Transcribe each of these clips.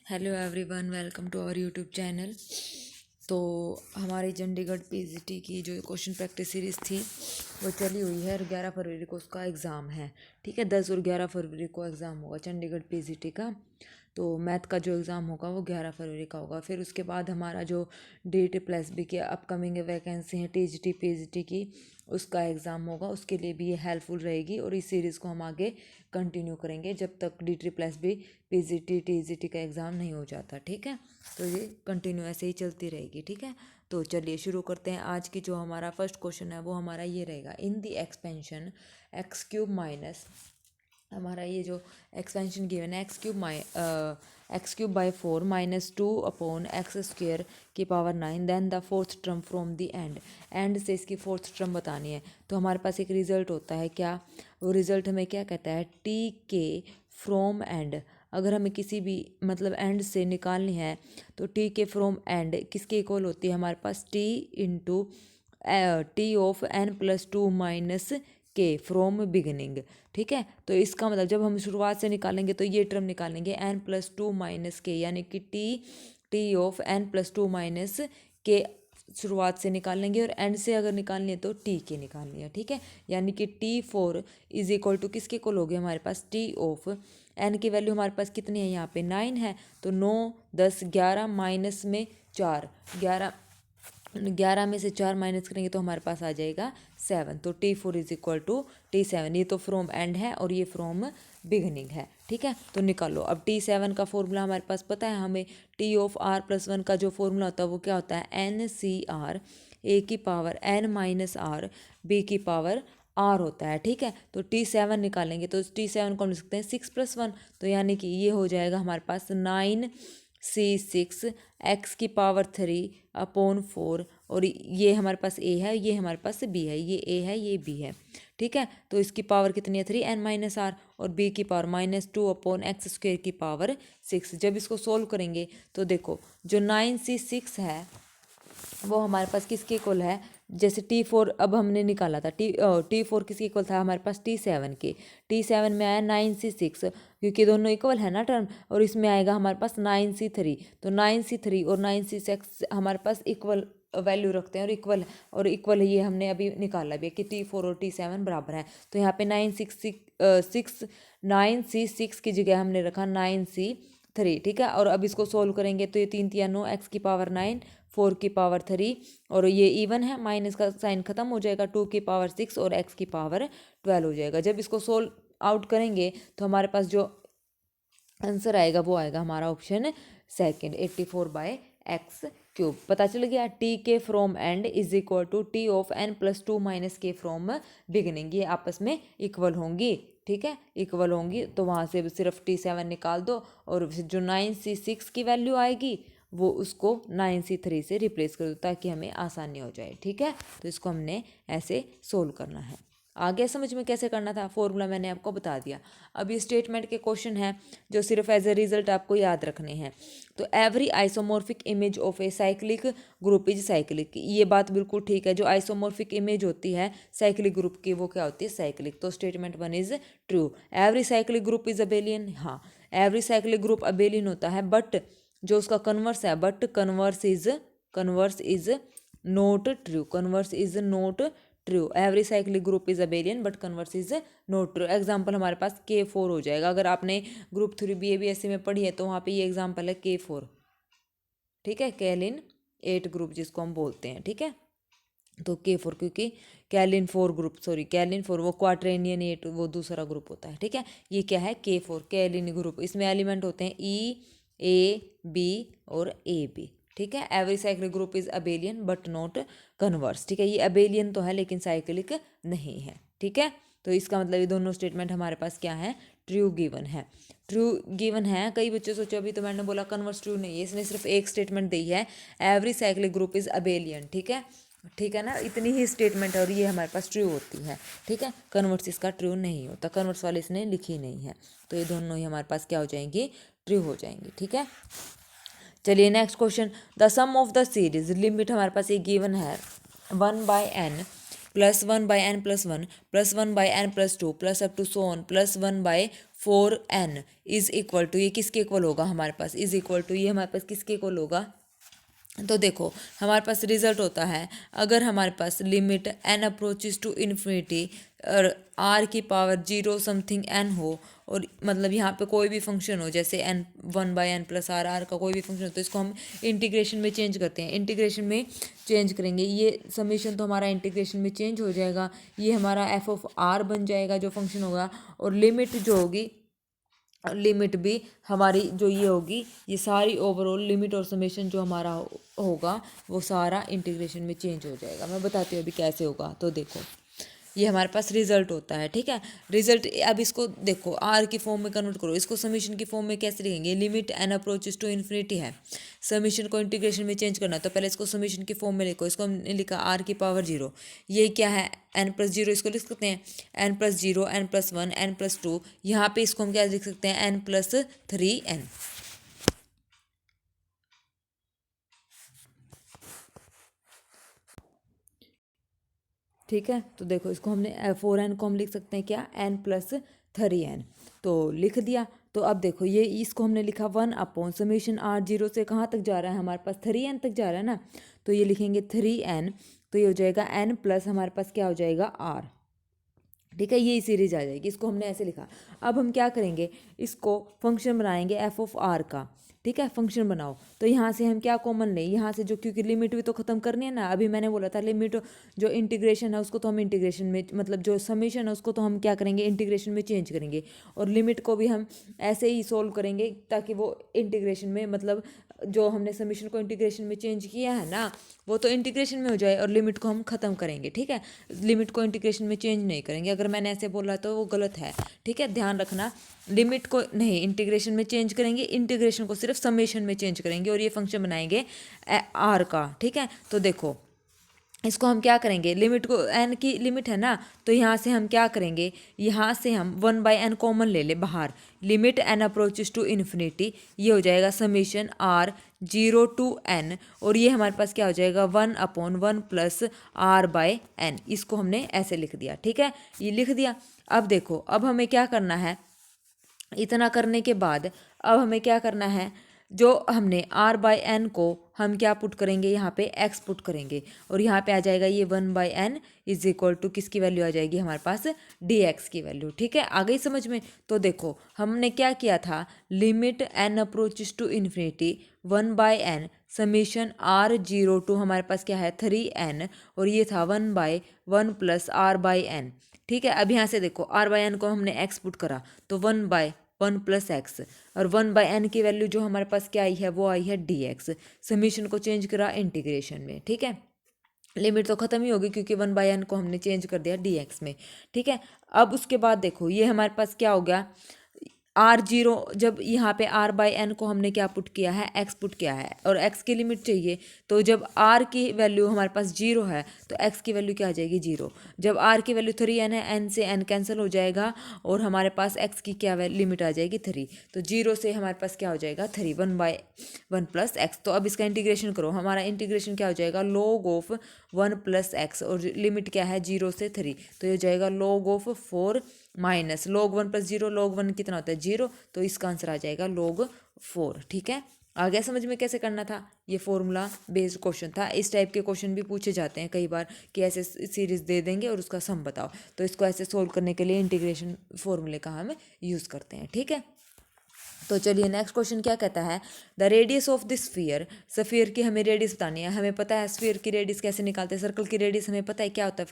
Hello everyone, welcome to our YouTube channel. तो हमारी Chandigarh PGT की जो क्वेश्चन प्रैक्टिस सीरीज़ थी वो चली हुई है और 11 फरवरी को उसका एग्ज़ाम है। ठीक है, 10 और 11 फरवरी को एग्ज़ाम होगा चंडीगढ़ पीजीटी का। तो मैथ का जो एग्ज़ाम होगा वो 11 फरवरी का होगा। फिर उसके बाद हमारा जो DT+B की अपकमिंग वैकेंसी है TGT PGT की, उसका एग्ज़ाम होगा। उसके लिए भी ये हेल्पफुल रहेगी और इस सीरीज़ को हम आगे कंटिन्यू करेंगे जब तक DT+B PGT TGT का एग्ज़ाम नहीं हो जाता। ठीक है, तो ये कंटिन्यू ऐसे ही चलती रहेगी। ठीक है, तो चलिए शुरू करते हैं। आज की जो हमारा फर्स्ट क्वेश्चन है वो हमारा ये रहेगा, इन दी एक्सपेंशन x³ माइनस, हमारा ये जो एक्सपेंशन गिवन है x³ बाई 4 -2/x² की power 9, then the fourth term from the end से इसकी फोर्थ टर्म बतानी है। तो हमारे पास एक रिजल्ट होता है, क्या वो रिजल्ट हमें क्या कहता है, टी के फ्रॉम एंड। अगर हमें किसी भी मतलब एंड से निकालनी है तो टी के फ्रॉम एंड किसके इक्वल होती है, हमारे पास T into T of n+2 minus के फ्रॉम बिगनिंग। ठीक है, तो इसका मतलब जब हम शुरुआत से निकालेंगे तो ये टर्म निकालेंगे n+2 माइनस के, यानी कि टी ऑफ n+2 माइनस के शुरुआत से निकाल लेंगे और एंड से अगर निकालनी है तो टी के निकालनी है। ठीक है, यानी कि T4 इज इक्वल टू किसके इक्वल हो गया, हमारे पास टी ऑफ एन की वैल्यू हमारे पास कितनी है, यहाँ पे 9 है। तो 9 10 11 माइनस में 4, 11 में से 4 माइनस करेंगे तो हमारे पास आ जाएगा 7। तो T4 is equal to T7। ये तो फ्रॉम एंड है और ये फ्रॉम बिगनिंग है। ठीक है, तो निकालो। अब T7 का फॉर्मूला हमारे पास पता है हमें, T ऑफ R+1 का जो फॉर्मूला होता है वो क्या होता है, NCR A की power N minus R B की पावर R होता है। ठीक है, तो T7 निकालेंगे तो T7 को हम लिख सकते हैं 6+1, तो यानी कि ये हो जाएगा हमारे पास 9C6 x की पावर 3/4। और ये हमारे पास a है, ये हमारे पास b है, ये a है, ये b है। ठीक है, तो इसकी पावर कितनी है 3n-r और b की पावर -2/x² की पावर 6। जब इसको सोल्व करेंगे तो देखो जो 9C6 है वो हमारे पास किसके इक्वल है, जैसे T4 अब हमने निकाला था, T4 किसके इक्वल था, हमारे पास T7 के। T7 में आया 9C6, क्योंकि दोनों इक्वल है ना टर्म, और इसमें आएगा हमारे पास 9C3। तो 9C3 और 9C6 हमारे पास इक्वल वैल्यू रखते हैं और इक्वल ये हमने अभी निकाला भी है कि T4 और T7 बराबर है। तो यहाँ पे 9C6 की जगह हमने रखा 9C3। ठीक है, और अब इसको सोल्व करेंगे तो ये 3 3 9, x की पावर 9 4 की पावर 3 और ये इवन है, माइनस का साइन खत्म हो जाएगा, 2 की पावर 6 और x की पावर 12 हो जाएगा। जब इसको सोल्व आउट करेंगे तो हमारे पास जो आंसर आएगा वो आएगा हमारा ऑप्शन सेकंड, 84/x³। पता चल गया, T K from end is equal to T of n+2 minus के फ्रॉम बिगिनिंग, ये आपस में इक्वल होंगी। ठीक है, इक्वल होंगी तो वहाँ से सिर्फ T7 निकाल दो और जो 9C6 की वैल्यू आएगी वो उसको 9C3 से रिप्लेस कर दो ताकि हमें आसानी हो जाए। ठीक है, तो इसको हमने ऐसे सोल्व करना है। आ गया समझ में कैसे करना था, फॉर्मूला मैंने आपको बता दिया। अब ये स्टेटमेंट के क्वेश्चन हैं जो सिर्फ एज ए रिजल्ट आपको याद रखने हैं। तो every isomorphic image of a cyclic group is cyclic, ये बात बिल्कुल ठीक है। जो आइसोमॉर्फिक इमेज होती है साइक्लिक ग्रुप की वो क्या होती है, साइक्लिक। तो statement 1 is true. Every cyclic group is abelian, हाँ एवरी साइक्लिक ग्रुप अबेलियन होता है, बट जो उसका कन्वर्स है, but converse is not true, converse is not true. Every cyclic group is abelian but converse is not true. Example हमारे पास K4 हो जाएगा। अगर आपने ग्रुप 3 BABSC में पढ़ी है तो वहाँ पे ये एग्जाम्पल है K4। ठीक है, कैलिन 8 ग्रुप जिसको हम बोलते हैं। ठीक है, तो K4 क्योंकि कैलिन 4 वो क्वाट्रेनियन 8 वो दूसरा ग्रुप होता है। ठीक है, ये क्या है K4 कैलिन ग्रुप, इसमें एलिमेंट होते हैं E A B और AB। ठीक है, every cyclic group is abelian but not converse. ठीक है, ये अबेलियन तो है लेकिन साइक्लिक नहीं है। ठीक है, तो इसका मतलब ये दोनों स्टेटमेंट हमारे पास क्या है, ट्रू गिवन है। ट्रू गिवन है। कई बच्चे सोचो अभी तो मैंने बोला कन्वर्स ट्रू नहीं है, इसने सिर्फ एक स्टेटमेंट दी है, every cyclic group is abelian. ठीक है, ठीक है ना, इतनी ही स्टेटमेंट है और ये हमारे पास ट्रू होती है। ठीक है, कन्वर्स इसका ट्रू नहीं होता, कन्वर्स वाले इसने लिखी नहीं है, तो ये दोनों ही हमारे पास क्या हो जाएंगी, ट्रू हो जाएंगी। ठीक है, चलिए next question, the sum of the series, limit हमारे पास ये गिवन है 1/n +1/n+1 +1/n+2 plus up to so on +1/4n is equal to, ये किसके इक्वल होगा हमारे पास, इज इक्वल टू, ये हमारे पास किसके इक्वल होगा। तो देखो हमारे पास रिजल्ट होता है, अगर हमारे पास limit n approaches to infinity और r की पावर 0 समथिंग n हो, और मतलब यहाँ पे कोई भी फंक्शन हो, जैसे n 1/n+r, r का कोई भी फंक्शन हो, तो इसको हम इंटीग्रेशन में चेंज करते हैं, इंटीग्रेशन में चेंज करेंगे, ये समीशन तो हमारा इंटीग्रेशन में चेंज हो जाएगा, ये हमारा f(r) बन जाएगा जो फंक्शन होगा, और लिमिट जो होगी, लिमिट भी हमारी जो ये होगी, ये सारी ओवरऑल लिमिट और समेशन जो हमारा होगा वो सारा इंटीग्रेशन में चेंज हो जाएगा। मैं बताती हूँ अभी कैसे होगा। तो देखो ये हमारे पास रिजल्ट होता है, ठीक है। रिजल्ट, अब इसको देखो आर की फॉर्म में कन्वर्ट करो, इसको समीशन की फॉर्म में कैसे लिखेंगे, limit n approaches to infinity है, समीशन को इंटीग्रेशन में चेंज करना, तो पहले इसको समीशन की फॉर्म में लिखो, इसको हमने लिखा r की पावर 0, ये क्या है n+0, इसको लिख सकते हैं n+0 n+1 n+2, यहाँ पे इसको हम क्या लिख सकते हैं n+3n। ठीक है, तो देखो इसको हमने 4n को हम लिख सकते हैं क्या n+3n, तो लिख दिया। तो अब देखो ये इसको हमने लिखा 1/समेशन r 0 से कहाँ तक जा रहा है, हमारे पास 3n तक जा रहा है ना, तो ये लिखेंगे 3n, तो ये हो जाएगा n प्लस हमारे पास क्या हो जाएगा r, ठीक है, ये सीरीज आ जाएगी, इसको हमने ऐसे लिखा। अब हम क्या करेंगे, इसको फंक्शन बनाएंगे f(r) का, ठीक है, फंक्शन बनाओ, तो यहाँ से हम क्या कॉमन लें, यहाँ से जो, क्योंकि लिमिट भी तो खत्म करनी है ना, अभी मैंने बोला था लिमिट जो इंटीग्रेशन है उसको तो हम इंटीग्रेशन में, मतलब जो समेशन है उसको तो हम क्या करेंगे इंटीग्रेशन में चेंज करेंगे, और लिमिट को भी हम ऐसे ही सोल्व करेंगे ताकि वो इंटीग्रेशन में, मतलब जो हमने समीशन को इंटीग्रेशन में चेंज किया है ना वो तो इंटीग्रेशन में हो जाए, और लिमिट को हम ख़त्म करेंगे, ठीक है, लिमिट को इंटीग्रेशन में चेंज नहीं करेंगे, अगर मैंने ऐसे बोला तो वो गलत है, ठीक है, ध्यान रखना, लिमिट को नहीं इंटीग्रेशन में चेंज करेंगे, इंटीग्रेशन को सिर्फ समेशन में चेंज करेंगे, और ये फंक्शन बनाएंगे r का, ठीक है। तो देखो इसको हम क्या करेंगे, लिमिट को, n की लिमिट है ना, तो यहाँ से हम क्या करेंगे, यहाँ से हम 1/n कॉमन ले ले बाहर, limit n approaches to infinity, ये हो जाएगा समीशन r 0 to n, और ये हमारे पास क्या हो जाएगा 1/1 प्लस r/n, इसको हमने ऐसे लिख दिया, ठीक है, ये लिख दिया। अब देखो अब हमें क्या करना है, इतना करने के बाद अब हमें क्या करना है, जो हमने r/n को हम क्या पुट करेंगे, यहाँ पे x पुट करेंगे, और यहाँ पे आ जाएगा ये 1/n इज इक्वल टू किसकी वैल्यू आ जाएगी हमारे पास dx की वैल्यू, ठीक है, आ गई समझ में। तो देखो हमने क्या किया था, limit n approaches to infinity 1/n summation r 0 to हमारे पास क्या है 3n, और ये था 1/1 प्लस r/n, ठीक है। अब यहाँ से देखो r/n को हमने x पुट करा तो 1/1 प्लस एक्स, और 1/n की वैल्यू जो हमारे पास क्या आई है वो आई है dx, समीशन को चेंज करा इंटीग्रेशन में, ठीक है, लिमिट तो खत्म ही होगी क्योंकि 1/n को हमने चेंज कर दिया dx में, ठीक है। अब उसके बाद देखो ये हमारे पास क्या हो गया r0, जब यहाँ पे r/n को हमने क्या पुट किया है x पुट किया है, और x की लिमिट चाहिए, तो जब r की वैल्यू हमारे पास 0 है तो x की वैल्यू क्या आ जाएगी 0, जब r की वैल्यू 3n है n से n कैंसिल हो जाएगा, और हमारे पास x की क्या लिमिट आ जाएगी 3, तो 0 से हमारे पास क्या हो जाएगा 3 1/1 प्लस एक्स। तो अब इसका इंटीग्रेशन करो, हमारा इंटीग्रेशन क्या हो जाएगा log ऑफ 1 प्लस एक्स, और लिमिट क्या है 0 से 3, तो ये हो जाएगा log of 4 minus log 1 plus 0, log 1 कितना होता है 0, तो इसका आंसर आ जाएगा log 4, ठीक है। आ गया समझ में कैसे करना था, ये फॉर्मूला बेस्ड क्वेश्चन था, इस टाइप के क्वेश्चन भी पूछे जाते हैं कई बार कि ऐसे सीरीज दे देंगे और उसका सम बताओ, तो इसको ऐसे सोल्व करने के लिए इंटीग्रेशन फॉर्मूले का हम यूज़ करते हैं, ठीक है। तो चलिए नेक्स्ट क्वेश्चन क्या कहता है, the radius of the sphere, sphere की हमें रेडियस बतानी है, हमें पता है स्फीयर की रेडियस कैसे निकालते हैं, सर्कल की रेडियस हमें पता है क्या होता है,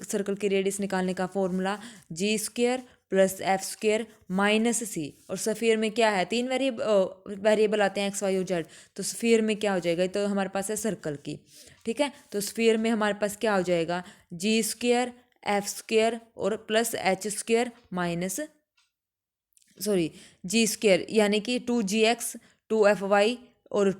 सर्कल की रेडियस निकालने का formula g² plus f² minus c, और स्फीयर में क्या है 3 वेरिएबल आते हैं x y और z, तो स्फीयर में क्या हो जाएगा, तो हमारे पास है सर्कल की, ठीक है, तो स्फीयर में हमारे पास क्या हो जाएगा g² f² और प्लस h² माइनस g² यानी कि 2gx 2fy और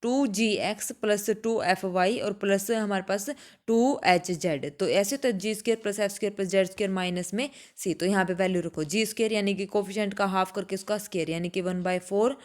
2gx प्लस 2fy और प्लस हमारे पास 2hz, तो ऐसे तो g² plus f² plus z² minus में c, तो यहाँ पे वैल्यू रखो g² यानी कि कोफिशिएंट का हाफ करके उसका स्क्वायर, यानी कि 1/4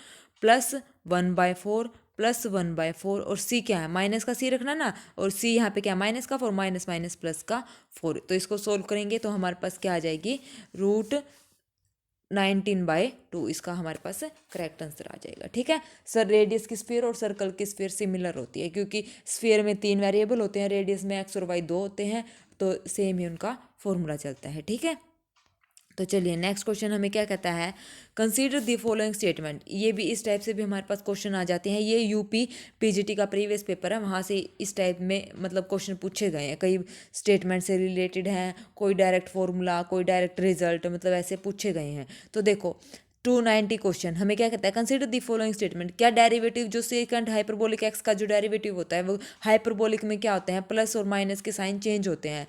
प्लस 1/4 +1/4 और सी क्या है, माइनस का सी रखना ना, और सी यहाँ पे क्या है, -4 माइनस माइनस प्लस का 4। तो इसको सोल्व करेंगे तो हमारे पास क्या आ जाएगी, √19/2 इसका हमारे पास करेक्ट आंसर आ जाएगा। ठीक है सर, रेडियस की स्फीयर और सर्कल की स्फीयर सिमिलर होती है, क्योंकि स्फीयर में 3 वेरिएबल होते हैं, रेडियस में x और y 2 होते हैं, तो सेम ही उनका फॉर्मूला चलता है। ठीक है, तो चलिए नेक्स्ट क्वेश्चन हमें क्या कहता है, कंसीडर द फॉलोइंग स्टेटमेंट। ये भी इस टाइप से भी हमारे पास क्वेश्चन आ जाते हैं, ये यूपी पीजीटी का प्रीवियस पेपर है, वहाँ से इस टाइप में मतलब क्वेश्चन पूछे गए हैं, कई स्टेटमेंट से रिलेटेड हैं, कोई डायरेक्ट फॉर्मूला, कोई डायरेक्ट रिजल्ट, मतलब ऐसे पूछे गए हैं। तो देखो 290 क्वेश्चन हमें क्या कहता है, कंसीडर दी फॉलोइंग स्टेटमेंट। क्या डेरिवेटिव जो सेकंड हाइपरबोलिक एक्स का जो डेरिवेटिव होता है वो हाइपरबोलिक में क्या होते हैं, प्लस और माइनस के साइन चेंज होते हैं।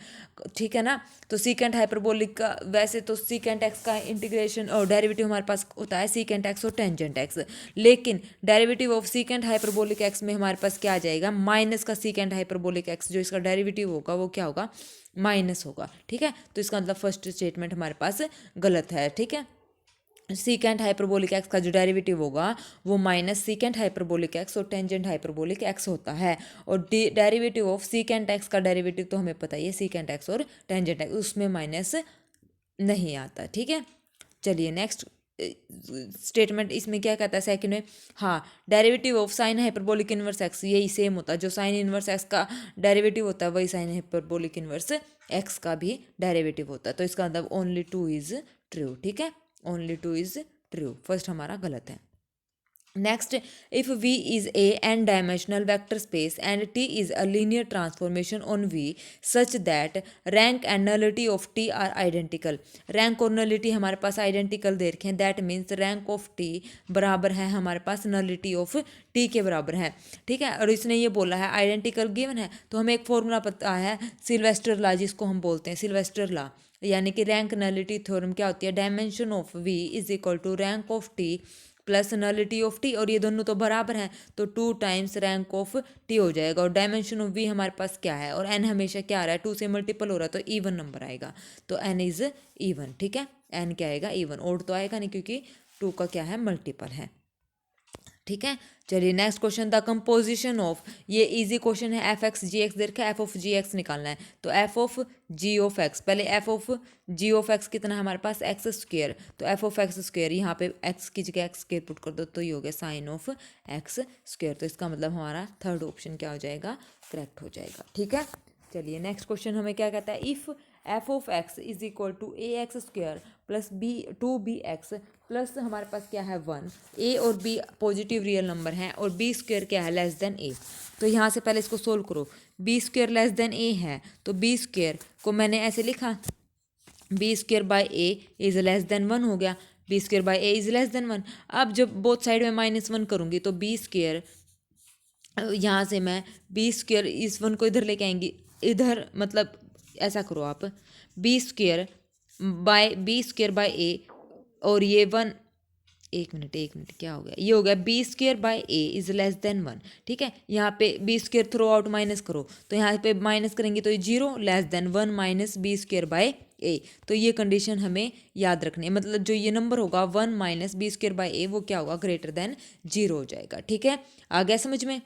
ठीक है ना, तो सीकेंट हाइपरबोलिक का वैसे तो सीकेंट एक्स का इंटीग्रेशन और डेरिवेटिव हमारे पास होता है सीकेंट एक्स और टेंजेंट एक्स, लेकिन derivative of secant hyperbolic x में हमारे पास क्या आ जाएगा, माइनस का सीकेंट हाइपरबोलिक एक्स, जो इसका डेरिवेटिव होगा वो क्या होगा, माइनस होगा। ठीक है, तो इसका मतलब फर्स्ट स्टेटमेंट हमारे पास गलत है। ठीक है, सीकेंट हाइपरबोलिक एक्स का जो डेरिवेटिव होगा वो माइनस सीकेंट हाइपरबोलिक एक्स और टेंजेंट हाइपरबोलिक एक्स होता है, और डेरिवेटिव ऑफ सीकेंट एक्स का डेरिवेटिव तो हमें पता ही है सीकेंट एक्स और टेंजेंट एक्स, उसमें माइनस नहीं आता। ठीक है, चलिए नेक्स्ट स्टेटमेंट इसमें क्या कहता है सेकंड में, हाँ derivative of sine hyperbolic inverse x, यही सेम होता है, जो साइन इनवर्स एक्स का डेरिवेटिव होता है वही साइन हाइपरबोलिक इनवर्स एक्स का भी डेरिवेटिव होता है, तो इसका मतलब ओनली 2 इज ट्रू। ठीक है, ओनली 2 इज ट्रू, फर्स्ट हमारा गलत है। Next, if V is a n-dimensional vector space and T is a linear transformation on V such that rank and nullity of T are identical. Rank और nullity हमारे पास identical दे रखे हैं, that means rank of T बराबर है हमारे पास nullity of T के बराबर है। ठीक है, और इसने ये बोला है identical given है, तो हमें एक फॉर्मूला पता है सिल्वेस्टर लॉ, जिसको हम बोलते हैं सिल्वेस्टर लॉ, यानी कि रैंक नलिटी थ्योरम क्या होती है, dimension of V is equal to rank of T plus nullity of T, और ये दोनों तो बराबर हैं, तो 2 टाइम्स रैंक ऑफ टी हो जाएगा, और डायमेंशन ऑफ वी हमारे पास क्या है, और एन हमेशा क्या आ रहा है, 2 से मल्टीपल हो रहा है, तो इवन नंबर आएगा, तो एन इज इवन। ठीक है, एन क्या आएगा, इवन, ओड तो आएगा नहीं क्योंकि 2 का क्या है, मल्टीपल है। ठीक है, चलिए next question, the composition of, ये इजी क्वेश्चन है, एफ एक्स जी एक्स दे रखा है, एफ ऑफ जी एक्स निकालना है, तो F of G of X, पहले F of G of X कितना है हमारे पास, एक्स स्क्वेयर, तो एफ ऑफ एक्स स्क्वेयर, यहाँ पे एक्स की जगह एक्स स्क्वेयर पुट कर दो तो ये हो गया साइन ऑफ एक्स स्क्वेयर, तो इसका मतलब हमारा थर्ड ऑप्शन क्या हो जाएगा, करेक्ट हो जाएगा। ठीक है, चलिए नेक्स्ट क्वेश्चन हमें क्या कहता है, if F of X is equal to A X square plus B 2bx plus हमारे पास क्या है 1, ए और बी पॉजिटिव रियल नंबर हैं, और बी स्क्वेयर क्या है, लेस देन ए, तो यहाँ से पहले इसको सोल्व करो, B square less than A है, तो बी स्क्वेयर को मैंने ऐसे लिखा, B square by A is less than 1 हो गया, B square by A is less than 1। अब जब बोथ साइड में -1 करूँगी तो बी स्क्वेयर, यहाँ से मैं बी स्क्वेयर इस 1 को इधर लेके आएंगी, इधर मतलब ऐसा करो आप, बी स्क्वेयर बाय ए, और ये 1, एक मिनट क्या हो गया, ये हो गया B square by A is less than 1। ठीक है, यहाँ पे B square throw out minus करो, तो यहाँ पे माइनस करेंगे तो ये 0 less than 1 minus B square by A, तो ये कंडीशन हमें याद रखनी है, मतलब जो ये नंबर होगा 1 माइनस बी स्क्वेयर बाई ए वो क्या होगा, ग्रेटर देन 0 हो जाएगा। ठीक है, आ गया समझ में,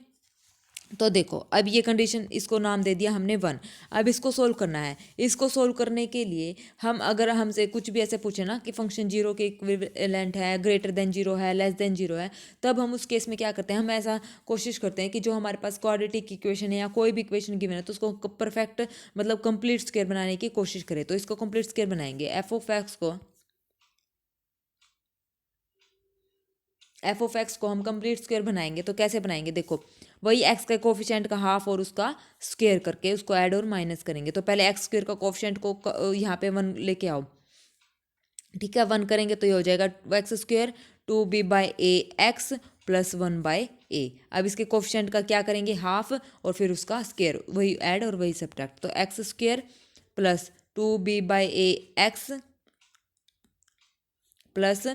तो देखो अब ये कंडीशन, इसको नाम दे दिया हमने 1, अब इसको सोल्व करना है, इसको सोल्व करने के लिए हम अगर हमसे कुछ भी ऐसे पूछे ना कि फंक्शन 0 के इक्विवेलेंट है, ग्रेटर देन 0 है, लेस देन 0 है, तब हम उस केस में क्या करते हैं, हम ऐसा कोशिश करते हैं कि जो हमारे पास क्वाड्रेटिक इक्वेशन है या कोई भी इक्वेशन गिवन है तो उसको परफेक्ट मतलब कंप्लीट स्क्वायर बनाने की कोशिश करें, तो इसको कंप्लीट स्क्वायर बनाएंगे, एफ ऑफ एक्स को हम कंप्लीट स्क्वायर बनाएंगे, तो कैसे बनाएंगे, देखो वही एक्स के कोफिशिएंट का हाफ और उसका स्क्वायर करके उसको ऐड और माइनस करेंगे, तो पहले एक्स स्क्वायर का कोफिशिएंट को यहाँ पे 1 लेके आओ। ठीक है, 1 करेंगे तो ये हो जाएगा X square 2b by A X plus 1 by A. अब इसके कोफिशिएंट का क्या करेंगे, हाफ और फिर उसका स्क्वायर, वही ऐड और वही सब्ट्रैक्ट, तो X square plus 2b by A X plus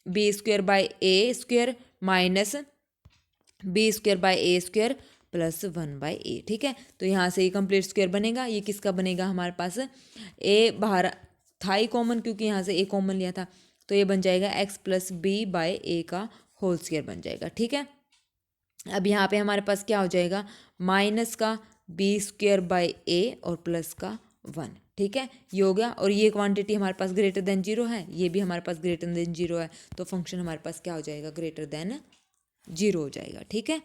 B square by A square minus B square by A square plus 1 by A. ठीक है, तो यहाँ से ये कंप्लीट स्क्वायर बनेगा, ये किसका बनेगा हमारे पास, ए बाहर था ही कॉमन क्योंकि यहाँ से ए कॉमन लिया था, तो ये बन जाएगा एक्स प्लस बी बाई ए का होल स्क्वायर बन जाएगा। ठीक है, अब यहाँ पे हमारे पास क्या हो जाएगा, माइनस का बी स्क्वायर बाई ए और प्लस का 1। ठीक है, ये हो गया। और ये क्वांटिटी हमारे पास ग्रेटर देन 0 है, ये भी हमारे पास ग्रेटर देन 0 है, तो फंक्शन हमारे पास क्या हो जाएगा, ग्रेटर देन 0 हो जाएगा। ठीक है,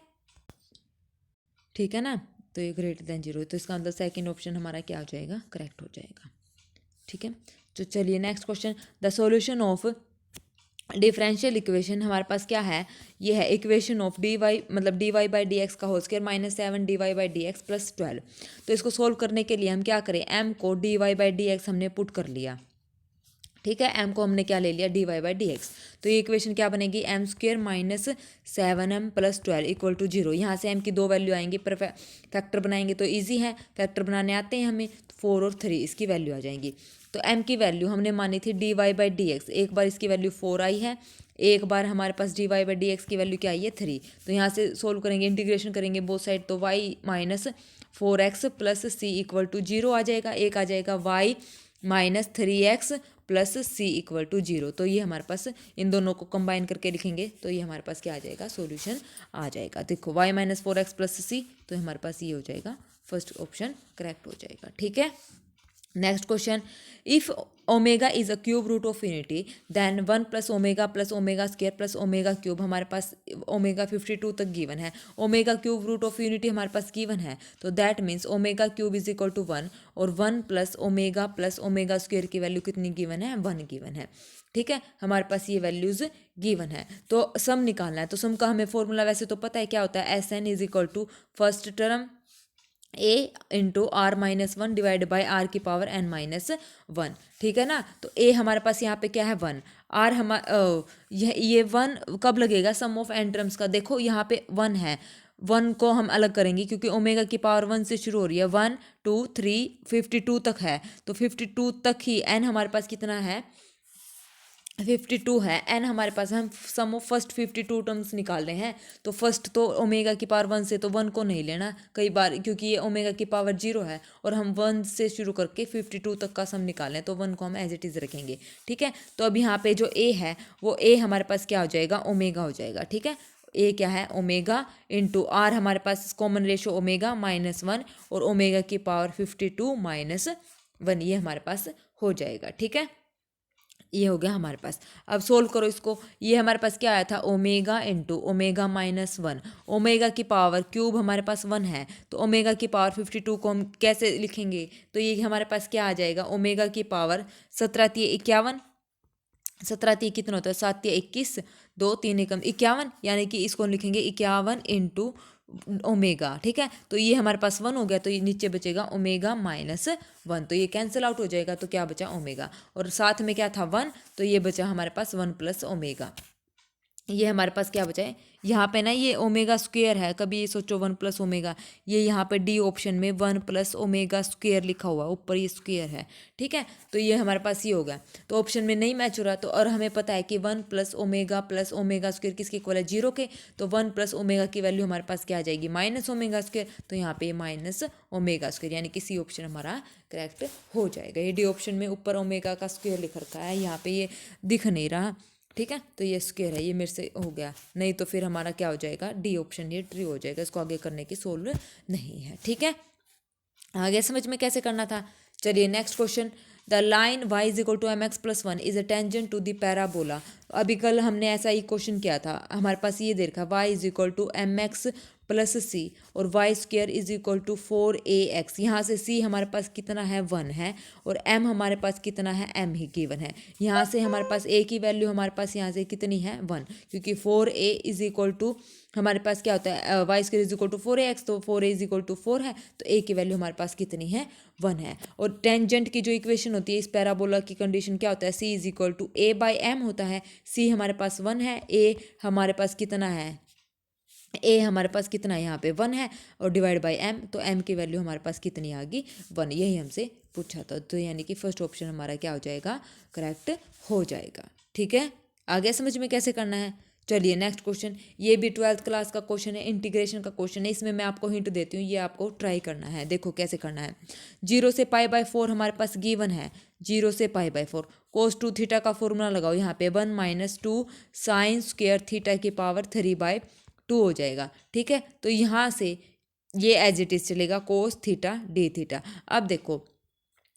ठीक है ना, तो ये ग्रेटर देन 0, तो इसका मतलब सेकंड ऑप्शन हमारा क्या हो जाएगा, करेक्ट हो जाएगा। ठीक है, तो चलिए next question, the solution of differential equation हमारे पास क्या है, ये है इक्वेशन ऑफ डी वाई मतलब D Y by D X का whole square minus 7 D Y by D X plus 12। तो इसको सोल्व करने के लिए हम क्या करें, एम को D Y by D X हमने पुट कर लिया। ठीक है, एम को हमने क्या ले लिया, D Y by D X. तो ये इक्वेशन क्या बनेगी, M square minus 7m plus 12 equal to 0। यहाँ से एम की 2 वैल्यू आएंगी, पर फैक्टर बनाएंगे तो ईजी है, फैक्टर बनाने आते हैं हमें, तो 4 और 3 इसकी वैल्यू आ जाएंगी। तो एम की वैल्यू हमने मानी थी D Y by D X, एक बार इसकी वैल्यू 4 आई है, एक बार हमारे पास D Y by D X की वैल्यू क्या आई है, 3। तो यहाँ से सोल्व करेंगे, इंटीग्रेशन करेंगे बोथ साइड, तो Y minus 4x plus C equal to 0 आ जाएगा, एक आ जाएगा Y minus 3x plus C equal to 0। तो ये हमारे पास इन दोनों को कंबाइन करके लिखेंगे, तो ये हमारे पास क्या आ जाएगा, सॉल्यूशन आ जाएगा। देखो y माइनस 4x प्लस सी, तो हमारे पास ये हो जाएगा, फर्स्ट ऑप्शन करेक्ट हो जाएगा। ठीक है, next question, if omega is a cube root of unity then 1 plus omega square plus omega cube, हमारे पास ओमेगा 52 तक गिवन है, omega cube root of unity हमारे पास गिवन है, तो that means omega cube is equal to 1 और 1 plus omega square की वैल्यू कितनी गिवन है, 1 गिवन है। ठीक है, हमारे पास ये वैल्यूज गिवन है, तो सम निकालना है। तो सम का हमें फॉर्मूला वैसे तो पता है क्या होता है, S N is equal to first term a into R minus 1 divide by R की पावर n माइनस 1। ठीक है ना, तो a हमारे पास यहाँ पे क्या है 1, r ये 1 कब लगेगा, सम ऑफ n टर्म्स का। देखो यहाँ पे 1 है, 1 को हम अलग करेंगे क्योंकि ओमेगा की पावर 1 से शुरू हो रही है, 1 2 3 52 तक है, तो 52 तक ही n हमारे पास कितना है, 52 है। एन हमारे पास, हम सम ऑफ फर्स्ट 52 टर्म्स निकाल रहे हैं, तो फर्स्ट तो ओमेगा की पावर 1 से, तो 1 को नहीं लेना कई बार, क्योंकि ये ओमेगा की पावर 0 है और हम 1 से शुरू करके 52 तक का सम निकालें, तो 1 को हम एज इट इज़ रखेंगे। ठीक है, तो अब यहाँ पे जो ए है वो ए हमारे पास क्या हो जाएगा, ओमेगा हो जाएगा। ठीक है, ए क्या है, ओमेगा इंटू आर, हमारे पास कॉमन रेशो ओमेगा माइनस 1 और ओमेगा की पावर 52 माइनस 1, ये हमारे पास हो जाएगा। ठीक है, ये हो गया हमारे पास। अब सोल्व करो इसको, ये हमारे पास क्या आया था, omega into omega minus 1, omega की पावर क्यूब हमारे पास 1 है, तो ओमेगा की पावर 52 को हम कैसे लिखेंगे, तो ये हमारे पास क्या आ जाएगा, ओमेगा की पावर 17 × 51, 17 × कितना होता है, 7 × 21, 2 3 एकम 51, यानी कि इसको लिखेंगे 51 इंटू ओमेगा। ठीक है, तो ये हमारे पास 1 हो गया, तो ये नीचे बचेगा ओमेगा माइनस 1, तो ये कैंसिल आउट हो जाएगा, तो क्या बचा, ओमेगा, और साथ में क्या था 1, तो ये बचा हमारे पास 1 प्लस ओमेगा। ये हमारे पास क्या बचा है, यहाँ पे ना ये ओमेगा स्क्वेयर है, कभी ये सोचो 1 प्लस ओमेगा, ये यहाँ पे डी ऑप्शन में 1 प्लस ओमेगा स्क्वेयर लिखा हुआ है, ऊपर ये स्क्वेयर है। ठीक है, तो ये हमारे पास ये होगा, तो ऑप्शन में नहीं मैच हो रहा, तो और हमें पता है कि 1 प्लस ओमेगा स्क्वेयर किसके इक्वल है, 0 के, तो 1 प्लस ओमेगा की वैल्यू हमारे पास क्या आ जाएगी, माइनस ओमेगा स्क्वेयर, तो यहाँ पे माइनस ओमेगा स्क्वेयर, यानी कि सी ऑप्शन हमारा करेक्ट हो जाएगा। ये डी ऑप्शन में ऊपर ओमेगा का स्क्वेयर लिख रखा है, यहाँ पे ये दिख नहीं रहा। ठीक है, तो ये स्क्वायर है, ये मेरे से हो गया, नहीं तो फिर हमारा क्या हो जाएगा, डी ऑप्शन ये ट्रू हो जाएगा, इसको आगे करने की सोल्व नहीं है। ठीक है, आगे समझ में कैसे करना था। चलिए next question, the line y is equal to mx+1 is a tangent to the parabola. अभी कल हमने ऐसा ही क्वेश्चन किया था, हमारे पास ये दे रखा y is equal to mx plus C और Y square is equal to 4ax। यहाँ से c हमारे पास कितना है, 1 है, और m हमारे पास कितना है, m ही गिवन है। यहाँ से हमारे पास a की वैल्यू हमारे पास यहाँ से कितनी है, 1, क्योंकि 4a इज इक्वल टू हमारे पास क्या होता है, Y square is equal to 4ax, तो 4a इज इक्वल टू 4 है, तो a की वैल्यू हमारे पास कितनी है, 1 है। और टेंजेंट की जो इक्वेशन होती है इस पैराबोला की कंडीशन क्या होता है, c is equal to a by m होता है, c हमारे पास 1 है, a हमारे पास कितना है, a हमारे पास कितना है, यहाँ पे 1 है, और डिवाइड बाई m, तो m की वैल्यू हमारे पास कितनी आ गई, 1, यही हमसे पूछा था, तो यानी कि फर्स्ट ऑप्शन हमारा क्या हो जाएगा, करेक्ट हो जाएगा। ठीक है, आगे समझ में कैसे करना है। चलिए नेक्स्ट क्वेश्चन, ये भी 12th क्लास का क्वेश्चन है, इंटीग्रेशन का क्वेश्चन है, इसमें मैं आपको हिंट देती हूँ, ये आपको ट्राई करना है। देखो कैसे करना है, 0 से π/4 हमारे पास गिवन है, 0 से π/4, कोस टू थीटा का फॉर्मूला लगाओ यहाँ पे 1 माइनस 2 साइन स्क्वायर थीटा की पावर 3/2 हो जाएगा। ठीक है, तो यहाँ से ये एज इट इज चलेगा कोस थीटा डी थीटा। अब देखो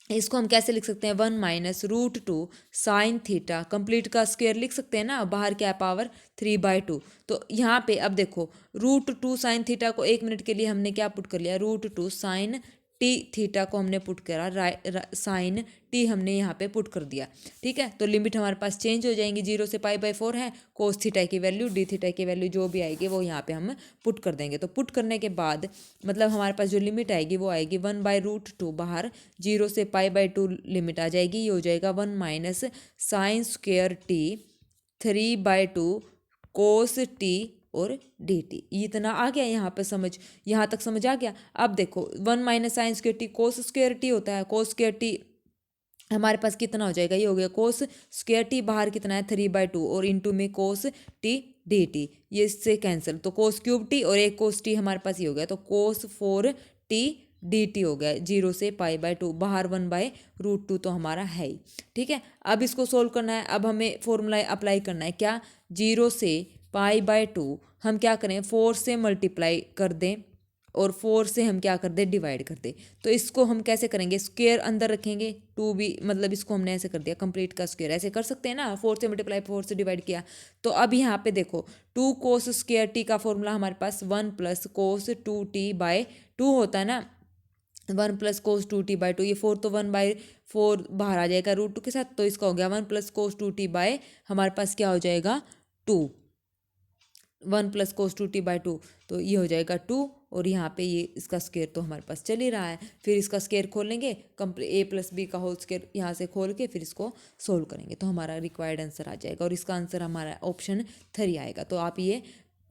इसको हम कैसे लिख सकते हैं, 1 माइनस √2 साइन थीटा कंप्लीट का स्क्वायर लिख सकते हैं ना, बाहर क्या पावर 3/2। तो यहाँ पे अब देखो √2 साइन थीटा को 1 मिनट के लिए हमने क्या पुट कर लिया, √2 साइन टी थीटा को हमने पुट करा, साइन टी हमने यहाँ पे पुट कर दिया। ठीक है, तो लिमिट हमारे पास चेंज हो जाएंगी, 0 से π/4 है, कोस थीटा की वैल्यू डी थीटा की वैल्यू जो भी आएगी वो यहाँ पे हम पुट कर देंगे। तो पुट करने के बाद मतलब हमारे पास जो लिमिट आएगी वो आएगी 1/√2, बाहर 0 से π/2 लिमिट आ जाएगी, ये हो जाएगा 1 minus sine square T 3/2 cos t और डी टी। इतना आ गया यहाँ पे समझ, यहाँ तक समझ आ गया। अब देखो 1 minus sine square T cos square T होता है, कोस स्क्वेयर टी हमारे पास कितना हो जाएगा, ये हो गया कोस स्क्वेयर टी, बाहर कितना है 3/2 और इंटू में कोस टी डी टी, ये इससे कैंसिल, तो कोस क्यूब टी और एक कोस टी हमारे पास ये हो गया, तो कोस 4 टी डी टी हो गया, 0 से π/2, बाहर 1/√2 तो हमारा है ही। ठीक है, अब इसको सोल्व करना है, अब हमें फॉर्मूला अप्लाई करना है, क्या 0 से π/2 हम क्या करें 4 से मल्टीप्लाई कर दें और 4 से हम क्या कर दें डिवाइड कर दें। तो इसको हम कैसे करेंगे, स्क्वायर अंदर रखेंगे, 2 भी मतलब इसको हमने ऐसे कर दिया कंप्लीट का स्क्वायर, ऐसे कर सकते हैं ना, 4 से मल्टीप्लाई 4 से डिवाइड किया। तो अब यहाँ पे देखो 2 कोस स्क्वायर टी का फॉर्मूला हमारे पास 1 प्लस कोस 2t/2 होता है ना, 1 प्लस कोस 2t/2, ये 4 तो 1/4 बाहर आ जाएगा √2 के साथ, तो इसका हो गया 1 प्लस कोस 2t/ हमारे पास क्या हो जाएगा 2, 1 प्लस कोस 2t/2, तो ये हो जाएगा 2 और यहाँ पे ये इसका स्क्वायर तो हमारे पास चल ही रहा है। फिर इसका स्क्वायर खोलेंगे, a प्लस बी का होल स्क्वायर यहाँ से खोल के फिर इसको सोल्व करेंगे तो हमारा रिक्वायर्ड आंसर आ जाएगा और इसका आंसर हमारा ऑप्शन 3 आएगा। तो आप ये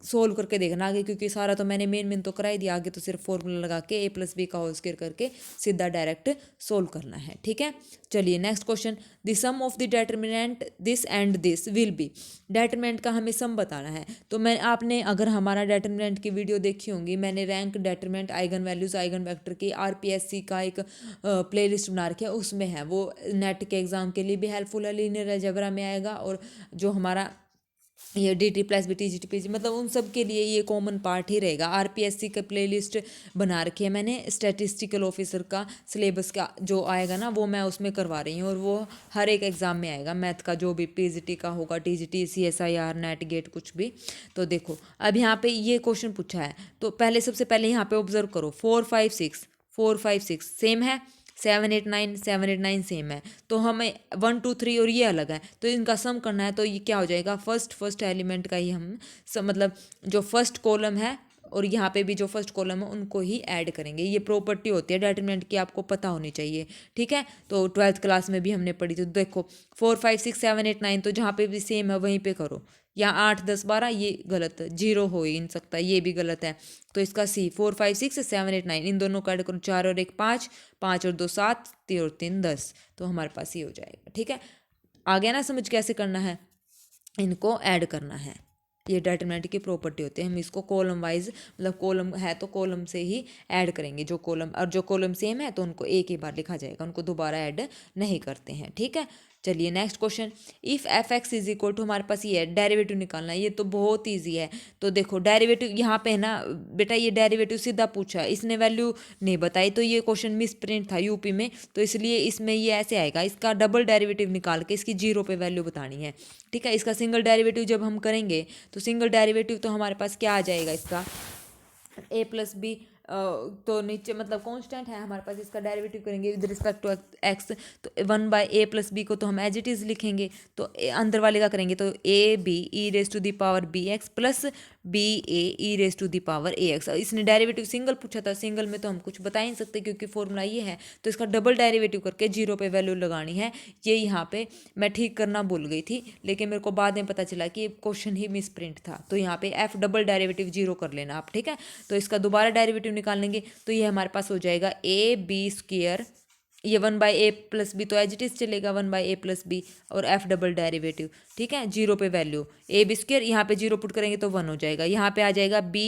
सोल्व करके देखना आगे, क्योंकि सारा तो मैंने मेन तो करा ही दिया, आगे तो सिर्फ फॉर्मूला लगा के a प्लस बी का होल स्क्वायर करके सीधा डायरेक्ट सोल्व करना है। ठीक है, चलिए next question, the sum of the determinant this and this will be, determinant का हमें सम बताना है। तो मैं आपने अगर हमारा डेटर्मिनेंट की वीडियो देखी होंगी, मैंने rank determinant eigen values eigen vector की RPSC का एक प्लेलिस्ट बना रखी है, उसमें है, वो नेट के एग्जाम के लिए भी हेल्पफुल है, लीनियर अलजेब्रा में आएगा और जो हमारा ये DT plus B TGT PG मतलब उन सब के लिए ये कॉमन पार्ट ही रहेगा। RPSC का प्लेलिस्ट बना रखी है मैंने, स्टैटिस्टिकल ऑफिसर का सिलेबस का जो आएगा ना वो मैं उसमें करवा रही हूँ और वो हर एक एग्ज़ाम में आएगा, मैथ का जो भी PGT का होगा, TGT CSIR नेट गेट कुछ भी। तो देखो अब यहाँ पे ये क्वेश्चन पूछा है, तो पहले सबसे पहले यहाँ पे ऑब्जर्व करो 4 5 6 सेम है, 7 8 9 सेम है, तो हमें 1 2 3 और ये अलग है, तो इनका सम करना है। तो ये क्या हो जाएगा, फर्स्ट एलिमेंट का ही हम मतलब जो फर्स्ट कॉलम है और यहाँ पे भी जो फर्स्ट कॉलम है उनको ही ऐड करेंगे। ये प्रॉपर्टी होती है डेटरमिनेंट की, आपको पता होनी चाहिए। ठीक है, तो 12th क्लास में भी हमने पढ़ी थी। तो देखो 4 5 6 7 8 9 तो जहाँ पे भी सेम है वहीं पे करो, यहाँ 8 10 12 ये गलत, 0 हो ही नहीं सकता, ये भी गलत है। तो इसका C 4 5 6 7 8 9 इन दोनों का ऐड करो, 4 और 1 5, 5 और 2 7, 3 और 3 10, तो हमारे पास ये हो जाएगा। ठीक है, आ गया ना समझ कैसे करना है, इनको ऐड करना है। ये डेटरमिनेंट की प्रॉपर्टी होती है, हम इसको कॉलम वाइज मतलब कॉलम है तो कॉलम से ही ऐड करेंगे, जो कॉलम और जो कॉलम सेम है तो उनको एक ही बार लिखा जाएगा, उनको दोबारा ऐड नहीं करते हैं। ठीक है, चलिए next question, if f(x) is equal to, हमारे पास ये है डेरिवेटिव निकालना है, ये तो बहुत ईजी है। तो देखो डेरिवेटिव यहाँ पे है ना बेटा, ये डेरिवेटिव सीधा पूछा है, इसने वैल्यू नहीं बताई, तो ये क्वेश्चन मिस प्रिंट था यूपी में, तो इसलिए इसमें ये ऐसे आएगा, इसका डबल डेरिवेटिव निकाल के इसकी 0 पे वैल्यू बतानी है। ठीक है, इसका सिंगल डेरिवेटिव जब हम करेंगे तो सिंगल डेरिवेटिव तो हमारे पास क्या आ जाएगा, इसका a प्लस बी तो नीचे मतलब कांस्टेंट है हमारे पास, इसका डेरिवेटिव करेंगे विद रिस्पेक्ट टू x, तो 1/a प्लस बी को तो हम एज इट इज़ लिखेंगे, तो अंदर वाले का करेंगे तो ab e⁻⁴ bx plus ba e⁻⁴ ax। इसने डेरिवेटिव सिंगल पूछा था, सिंगल में तो हम कुछ बता ही नहीं सकते क्योंकि फॉर्मूला ये है, तो इसका डबल डेरिवेटिव करके 0 पे वैल्यू लगानी है। ये यहाँ पे मैं ठीक करना भूल गई थी, लेकिन मेरे को बाद में पता चला कि क्वेश्चन ही मिस प्रिंट था, तो यहाँ पे f डबल डेरिवेटिव 0 कर लेना आप। ठीक है, तो इसका दोबारा डेरिवेटिव निकालेंगे तो ये हमारे पास हो जाएगा ab², ये 1/a प्लस बी तो एज इट इज चलेगा 1/a प्लस बी और f डबल डेरिवेटिव। ठीक है, 0 पे वैल्यू ab², यहाँ पे 0 पुट करेंगे तो 1 हो जाएगा, यहाँ पे आ जाएगा b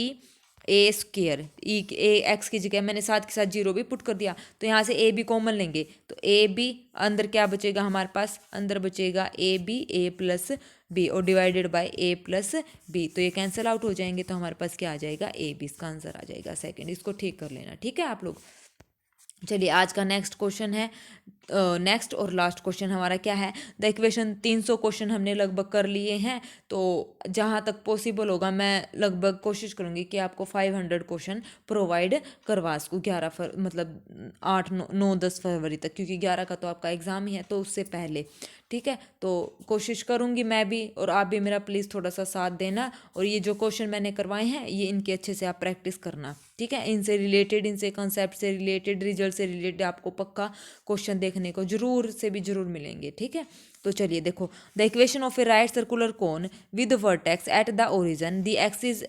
ए स्क्वेयर, ए एक्स की जगह मैंने साथ के साथ जीरो भी पुट कर दिया, तो यहाँ से ए बी कॉमन लेंगे, तो ए बी अंदर क्या बचेगा हमारे पास, अंदर बचेगा A B, A plus B, और divided by A plus B, तो ये कैंसिल आउट हो जाएंगे, तो हमारे पास क्या आ जाएगा, ए बी, इसका आंसर आ जाएगा सेकंड। इसको ठीक कर लेना, ठीक है आप लोग। चलिए आज का नेक्स्ट क्वेश्चन है, नेक्स्ट और लास्ट क्वेश्चन हमारा क्या है, द इक्वेशन 300 क्वेश्चन हमने लगभग कर लिए हैं, तो जहाँ तक पॉसिबल होगा मैं लगभग कोशिश करूँगी कि आपको 500 क्वेश्चन प्रोवाइड करवा सकूँ 11 मतलब 8 9 10 फरवरी तक, क्योंकि 11 का तो आपका एग्ज़ाम ही है, तो उससे पहले, ठीक है। तो कोशिश करूँगी मैं भी, और आप भी मेरा प्लीज़ थोड़ा सा साथ देना, और ये जो क्वेश्चन मैंने करवाए हैं ये इनके अच्छे से आप प्रैक्टिस करना, ठीक है। इनसे रिलेटेड, इनसे कंसेप्ट से रिलेटेड, रिजल्ट से रिलेटेड आपको पक्का क्वेश्चन देखने को जरूर से भी जरूर मिलेंगे, ठीक है। तो चलिए देखो, the equation of a right circular cone with vertex at the origin the axis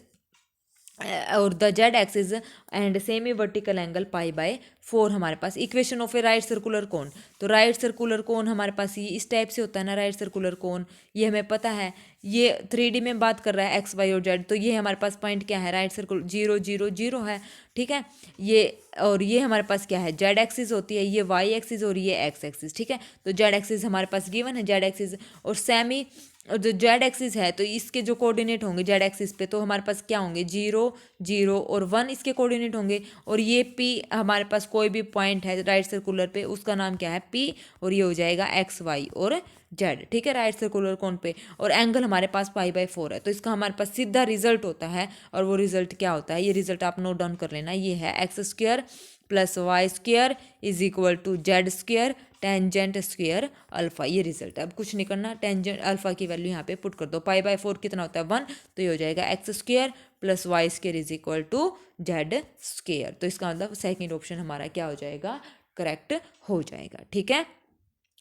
और the Z axis and semi vertical angle pi by 4 हमारे पास equation of a right circular cone. तो राइट सर्कुलर कोन हमारे पास ये इस type से होता है ना, राइट सर्कुलर कोन, ये हमें पता है, ये 3D में बात कर रहा है एक्स वाई और जेड, तो ये हमारे पास पॉइंट क्या है, राइट सर्कुलर 0 0 0 है, ठीक है। ये और ये हमारे पास क्या है, जेड एक्सिस होती है, ये वाई एक्सिस और ये एक्स एक्सिस, ठीक है। तो जेड एक्सिस हमारे पास गिवन है, जेड एक्सिस और सेमी, और जो जेड एक्सिस है तो इसके जो कोऑर्डिनेट होंगे जेड एक्सिस पे, तो हमारे पास क्या होंगे, 0 0 और 1 इसके कोऑर्डिनेट होंगे, और ये पी हमारे पास कोई भी पॉइंट है राइट सर्कुलर पे, उसका नाम क्या है, पी, और ये हो जाएगा एक्स वाई और जेड, ठीक है, राइट सर्कुलर कोन पे। और एंगल हमारे पास π/4 है, तो इसका हमारे पास सीधा रिजल्ट होता है, और वो रिजल्ट क्या होता है, ये रिजल्ट आप नोट डाउन कर लेना, ये है x² + y² is equal to z² tangent square alpha, ये रिजल्ट है। अब कुछ नहीं करना, टेंजेंट अल्फा की वैल्यू यहाँ पे पुट कर दो, π/4 कितना होता है 1, तो ये हो जाएगा x² + y² is equal to z², तो इसका मतलब सेकेंड ऑप्शन हमारा क्या हो जाएगा, करेक्ट हो जाएगा, ठीक है।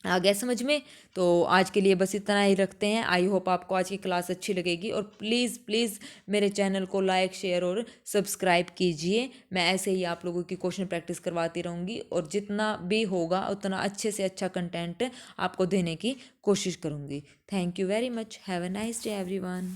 आ गया समझ में। तो आज के लिए बस इतना ही रखते हैं। आई होप आपको आज की क्लास अच्छी लगेगी, और प्लीज़ प्लीज़ मेरे चैनल को लाइक शेयर और सब्सक्राइब कीजिए। मैं ऐसे ही आप लोगों की क्वेश्चन प्रैक्टिस करवाती रहूँगी, और जितना भी होगा उतना अच्छे से अच्छा कंटेंट आपको देने की कोशिश करूँगी। Thank you very much, have a nice day everyone.